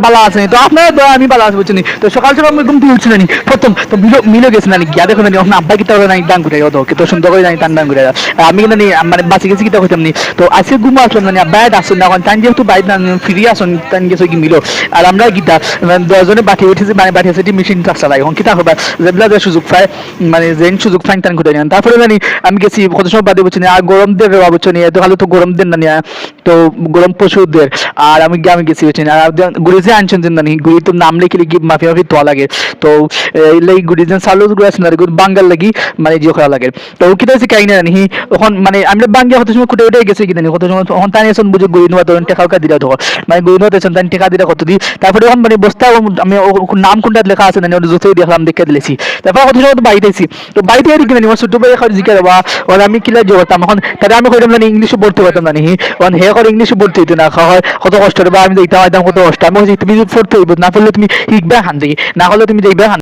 ভালো আছে তো আপনার দয়া আমি ভালো আছি বুঝছেন তো সকাল সকাল আমি ঘুম থেকে উঠছি না প্রথম তো মিলে গেছে না গিয়া দেখো না আপনার আব্বা কিতা করে নাই ডান করে তো কত সুন্দর করে নাই টান ডান করে আমি কিন্তু মানে বাঁচি গেছি কিতা হইতাম নি তো আজকে ঘুম আসলাম না ব্যাড আসুন না এখন টাইম যেহেতু বাইরে ফিরে আসুন টাইম গেছে কি মিলো আর আমরা গীতা দশজনে বাটি উঠেছি মানে বাটি আছে মেশিন চালাই এখন কিতা হবে যেগুলা যে সুযোগ পায় মানে যেন সুযোগ ফাইন টান ঘুরে নেন তারপরে জানি আমি গেছি কত সময় বাদে বুঝছি আর গরম দের বুঝছো নিয়ে তো খালি তো গরম দেন না নিয়ে তো গরম পশুদের আর আমি গেছি বুঝছি আর গুড়ি যে আনছেন যে নানি গুড়ি তো নাম লিখে লিখি মাফি মাফি তোয়া লাগে তো এই গুড়ি যে চালু গুড়ি আছে না বাঙ্গাল লাগি মানে জিও করা লাগে তো কিতা হচ্ছে কাহিনী জানি তখন মানে আমরা বাঙ্গিয়া কত সময় খুঁটে উঠে গেছি কিনা কত সময় তখন তাই এসন বুঝে গুড়ি নেওয়া তখন টেকা দিলা তখন মানে গুড়ি নেওয়া তেছেন তাই টেকা দিলা কত দি তারপরে তখন মানে বস্তা আমি নাম কোনটা লেখা আছে না জোসেই দেখলাম দেখে দিলেছি তারপর কত সময় তো বাড়িতে আইছি তো বাড়িতে এর কিনা ছোট ভাই এখন জিজ্ঞাসা দেওয়া ওর আমি কিলা জোগাতাম এখন তাহলে আমি কইতাম না ইংলিশে পড়তে পারতাম না কারণ হে করে ইংলিশে বলতে হইতো না হয় কত কষ্ট বা আমি দেখতাম কত কষ্ট আমি তুমি পড়তে হইব না পড়লে তুমি শিখবে হান না হলে তুমি দেখবে হান